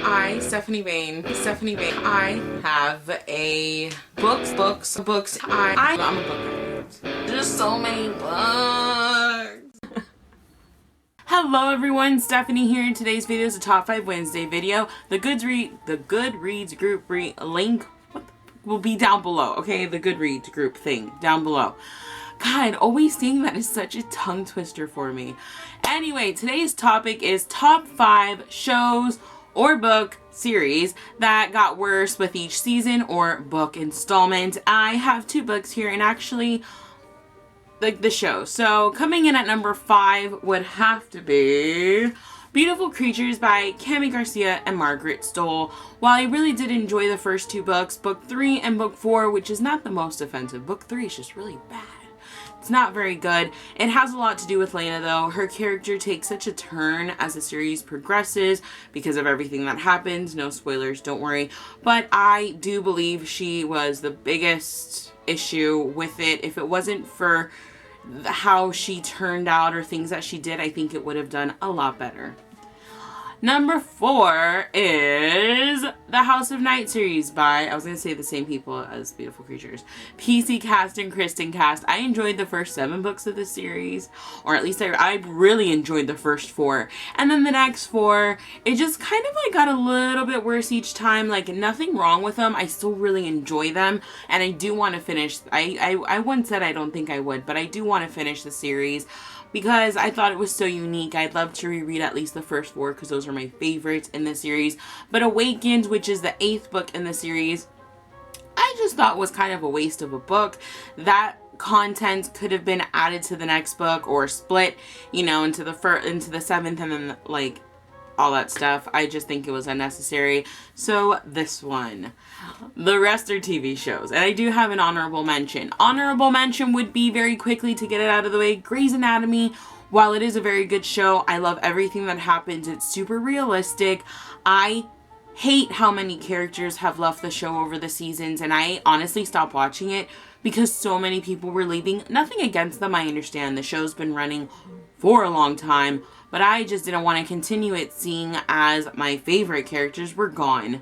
Stephanie Bain. I have a books. I'm a book nerd. There's so many books. Hello everyone, Stephanie here. In today's video is a Top 5 Wednesday video. The Goodreads group link will be down below, okay? The Goodreads group thing down below. God, always saying that is such a tongue twister for me. Anyway, today's topic is top 5 shows or book series that got worse with each season or book installment. I have 2 books here and actually like the show. So coming in at number 5 would have to be Beautiful Creatures by Cami Garcia and Margaret Stoll. While I really did enjoy the first 2 books, book 3 and book 4, which is not the most offensive, book 3 is just really bad. It's not very good. It has a lot to do with Lena though. Her character takes such a turn as the series progresses because of everything that happens. No spoilers, don't worry. But I do believe she was the biggest issue with it. If it wasn't for how she turned out or things that she did, I think it would have done a lot better. Number 4 is the House of Night series by, I was going to say the same people as Beautiful Creatures, PC Cast and Kristen Cast. I enjoyed the first 7 books of the series, or at least I really enjoyed the first 4. And then the next 4, it just kind of like got a little bit worse each time. Like nothing wrong with them. I still really enjoy them. And I do want to finish. I once said I don't think I would, but I do want to finish the series because I thought it was so unique. I'd love to reread at least the first 4 because those are my favorites in the series. But Awakened, which is the 8th book in the series, I just thought was kind of a waste of a book. That content could have been added to the next book or split, you know, into the 7th and then like all that stuff. I just think it was unnecessary. So this one. The rest are TV shows. And I do have an honorable mention. Honorable mention would be, very quickly to get it out of the way, Grey's Anatomy. While it is a very good show, I love everything that happens. It's super realistic. I hate how many characters have left the show over the seasons, and I honestly stopped watching it because so many people were leaving. Nothing against them, I understand. The show's been running for a long time, but I just didn't want to continue it seeing as my favorite characters were gone.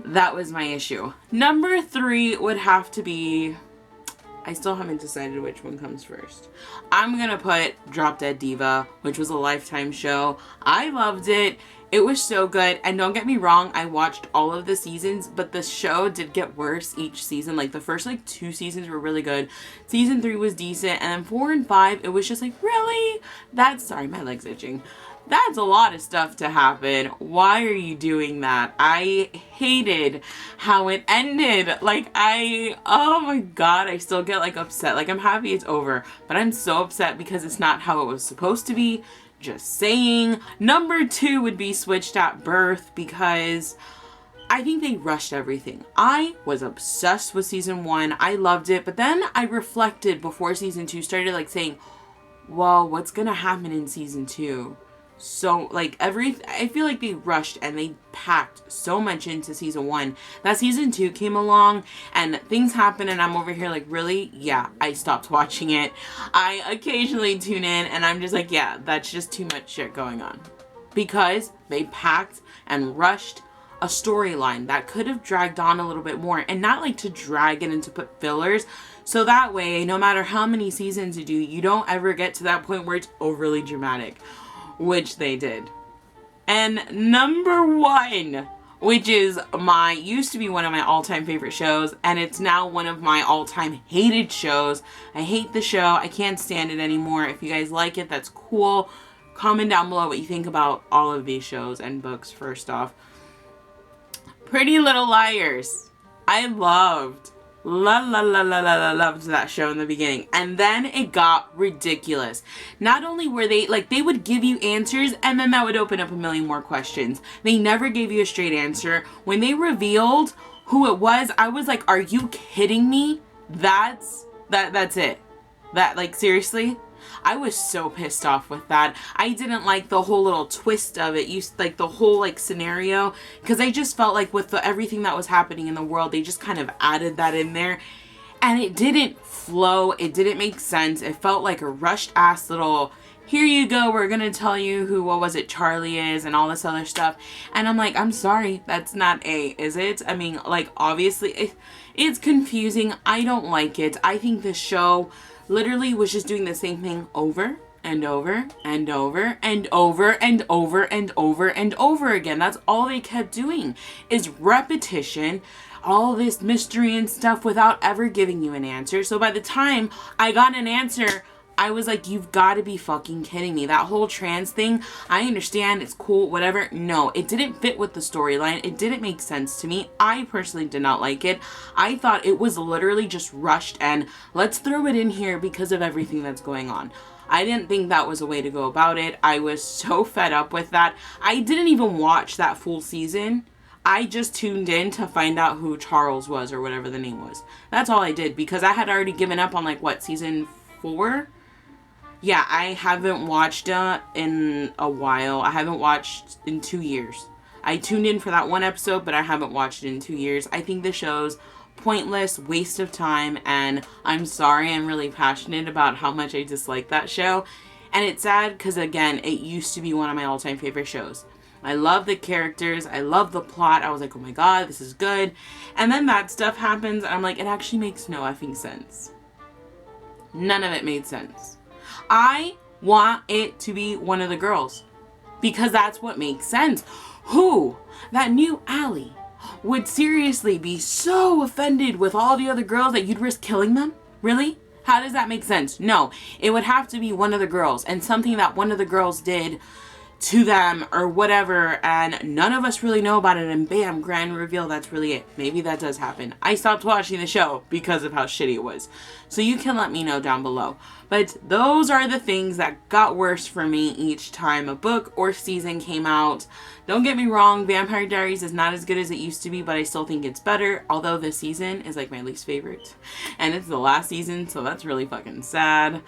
That was my issue. Number 3 would have to be, I still haven't decided which one comes first. I'm gonna put Drop Dead Diva, which was a Lifetime show. I loved it. It was so good. And don't get me wrong, I watched all of the seasons, but the show did get worse each season. Like the first 2 seasons were really good. Season 3 was decent. And then 4 and 5, it was just like, really? Sorry, my leg's itching. That's a lot of stuff to happen. Why are you doing that? I hated how it ended. Like oh my god, I still get like upset. Like I'm happy it's over, but I'm so upset because it's not how it was supposed to be. Just saying. Number 2 would be Switched at Birth because I think they rushed everything. I was obsessed with season 1. I loved it, but then I reflected before season 2 started, like saying, well, what's gonna happen in season 2? So like I feel like they rushed and they packed so much into season 1 that season 2 came along and things happened and I'm over here like, really? Yeah, I stopped watching it. I occasionally tune in and I'm just like, yeah, that's just too much shit going on, because they packed and rushed a storyline that could have dragged on a little bit more, and not like to drag it and to put fillers, so that way no matter how many seasons you do, you don't ever get to that point where it's overly dramatic, which they did. And number 1, which is used to be one of my all-time favorite shows, and it's now one of my all-time hated shows. I hate the show. I can't stand it anymore. If you guys like it, that's cool. Comment down below what you think about all of these shows and books first off. Pretty Little Liars. I loved that show in the beginning, and then it got ridiculous. Not only were they would give you answers and then that would open up a million more questions. They never gave you a straight answer. When they revealed who it was, I was like, are you kidding me? That's it. That, like, seriously? I was so pissed off with that. I didn't like the whole little twist of it. Like the whole like scenario, because I just felt like with everything that was happening in the world, they just kind of added that in there, and it didn't flow. It didn't make sense. It felt like a rushed ass little here you go, we're gonna tell you who, what was it, Charlie is and all this other stuff. And I'm like, I'm sorry, that's not A, is it? I mean, like, obviously, it's confusing. I don't like it. I think the show literally was just doing the same thing over and over and over and over and over and over and over again. That's all they kept doing, is repetition, all this mystery and stuff without ever giving you an answer. So by the time I got an answer, I was like, you've got to be fucking kidding me. That whole trans thing, I understand, it's cool, whatever. No, it didn't fit with the storyline. It didn't make sense to me. I personally did not like it. I thought it was literally just rushed and let's throw it in here because of everything that's going on. I didn't think that was a way to go about it. I was so fed up with that. I didn't even watch that full season. I just tuned in to find out who Charles was, or whatever the name was. That's all I did, because I had already given up on, like, what, season 4? Yeah, I haven't watched in a while. I haven't watched in 2 years. I tuned in for that one episode, but I haven't watched it in 2 years. I think the show's pointless, waste of time, and I'm sorry, I'm really passionate about how much I dislike that show. And it's sad because, again, it used to be one of my all-time favorite shows. I love the characters. I love the plot. I was like, oh my god, this is good. And then that stuff happens, and I'm like, it actually makes no effing sense. None of it made sense. I want it to be one of the girls, because that's what makes sense. Who? That new Allie would seriously be so offended with all the other girls that you'd risk killing them? Really? How does that make sense? No, it would have to be one of the girls, and something that one of the girls did to them or whatever, and none of us really know about it, and bam, grand reveal, that's really it. Maybe that does happen. I stopped watching the show because of how shitty it was. So you can let me know down below. But those are the things that got worse for me each time a book or season came out. Don't get me wrong, Vampire Diaries is not as good as it used to be, but I still think it's better, although this season is like my least favorite. And it's the last season, so that's really fucking sad.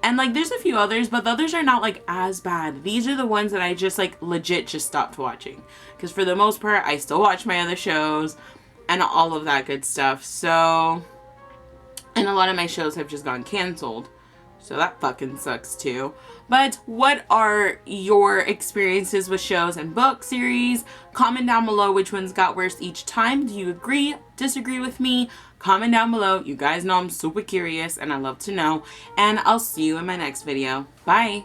And like there's a few others, but the others are not like as bad. These are the ones that I just like legit just stopped watching, because for the most part I still watch my other shows and all of that good stuff. So, and a lot of my shows have just gone canceled, so that fucking sucks too. But what are your experiences with shows and book series? Comment down below which ones got worse each time. Do you agree, disagree with me? Comment down below. You guys know I'm super curious and I love to know. And I'll see you in my next video. Bye.